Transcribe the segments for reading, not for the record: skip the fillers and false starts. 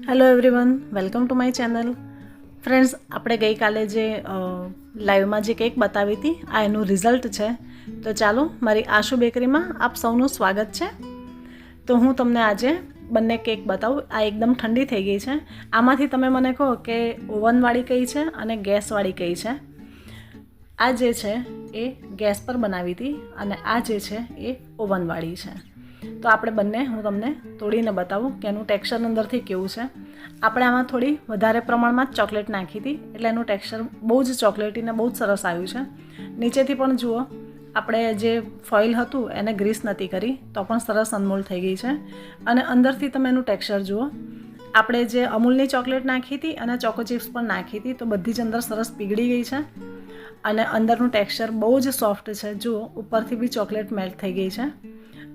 Hello everyone, welcome to my channel. Friends, આપણે ગઈકાલે જે લાઈવમાં જે કેક બતાવી હતી આ એનું રિઝલ્ટ છે. તો ચાલો, મારી આશુ બેકરીમાં આપ સૌનું સ્વાગત છે. તો હું તમને આજે બંને કેક બતાવું. આ એકદમ ઠંડી થઈ ગઈ છે. આમાંથી તમે મને કહો કે ઓવનવાળી કઈ છે અને ગેસવાળી કઈ છે. આ જે છે એ ગેસ પર બનાવી હતી અને આ જે છે એ ઓવનવાળી છે. તો આપણે બંને હું તમને તોડીને બતાવું કે એનું ટેક્સચર અંદરથી કેવું છે. આપણે આમાં થોડી વધારે પ્રમાણમાં જ ચોકલેટ નાખી હતી એટલે એનું ટેક્સચર બહુ જ ચોકલેટી ને બહુ જ સરસ આવ્યું છે. નીચેથી પણ જુઓ, આપણે જે ફોઇલ હતું એને ગ્રીસ નથી કરી તો પણ સરસ અનમોલ થઈ ગઈ છે. અને અંદરથી તમે એનું ટેક્સચર જુઓ. આપણે જે અમૂલની ચોકલેટ નાખી હતી અને ચોકો ચિપ્સ પણ નાખી હતી તો બધી જ અંદર સરસ પીગળી ગઈ છે અને અંદરનું ટેક્સચર બહુ જ સોફ્ટ છે. જુઓ, ઉપરથી બી ચોકલેટ મેલ્ટ થઈ ગઈ છે.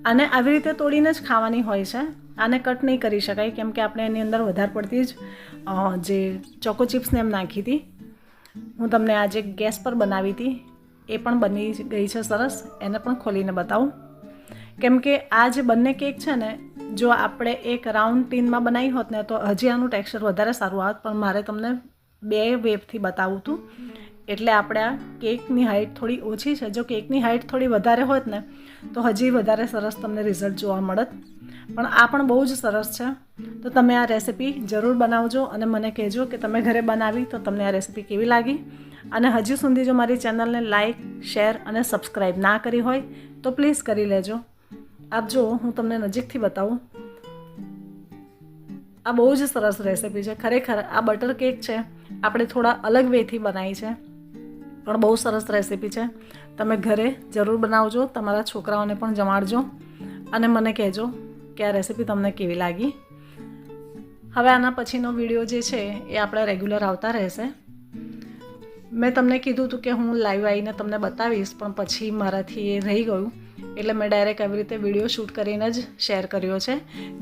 આને આવી રીતે તોડીને જ ખાવાની હોય છે. આને કટ નહીં કરી શકાય કેમ કે આપણે એની અંદર વધારે પડતી જ જે ચોકો ચિપ્સને એમ નાખી હતી. હું તમને આજે ગેસ પર બનાવી હતી એ પણ બની ગઈ છે સરસ. એને પણ ખોલીને બતાવું કેમ કે આ જે બંને કેક છે ને, જો આપણે એક રાઉન્ડ ટીનમાં બનાવી હોત ને તો હજી આનું ટેક્સચર વધારે સારું આવત, પણ મારે તમને બે વેવથી બતાવું હતું એટલે આપણે આ કેકની હાઇટ થોડી ઓછી છે. જો કેકની હાઇટ થોડી વધારે હોત ને તો હજી વધારે સરસ તમને રિઝલ્ટ જોવા મળત. પણ આ પણ બહુ જ સરસ છે. તો તમે આ રેસિપી જરૂર બનાવજો અને મને કહેજો કે તમે ઘરે બનાવી તો તમને આ રેસિપી કેવી લાગી. અને હજી સુધી જો મારી ચેનલને લાઇક, શેર અને સબસ્ક્રાઈબ ના કરી હોય તો પ્લીઝ કરી લેજો. આપ જુઓ, હું તમને નજીકથી બતાવું. આ બહુ જ સરસ રેસિપી છે. ખરેખર આ બટર કેક છે આપણે થોડા અલગ વેથી બનાવી છે, પણ બહુ સરસ રેસિપી છે. તમે ઘરે જરૂર બનાવજો, તમારા છોકરાઓને પણ જમાડજો અને મને કહેજો કે આ રેસિપી તમને કેવી લાગી. હવે આના પછીનો વિડીયો જે છે એ આપણે રેગ્યુલર આવતા રહેશે. મેં તમને કીધું હતું કે હું લાઈવ આવીને તમને બતાવીશ, પણ પછી મારાથી એ રહી ગયું એટલે મેં ડાયરેક્ટ આવી રીતે વિડીયો શૂટ કરીને જ શેર કર્યો છે.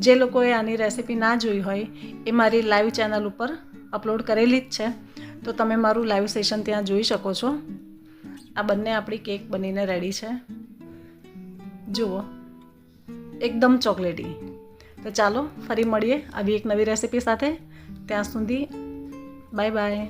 જે લોકોએ આની રેસિપી ના જોઈ હોય એ મારી લાઈવ ચેનલ ઉપર અપલોડ કરેલી જ છે, તો તમે મારું લાઈવ સેશન ત્યાં જોઈ શકો છો. આ બંને આપણી કેક બનીને રેડી છે. જુઓ, એકદમ ચોકલેટી. તો ચાલો ફરી મળીએ આવી એક નવી રેસિપી સાથે. ત્યાં સુધી બાય બાય.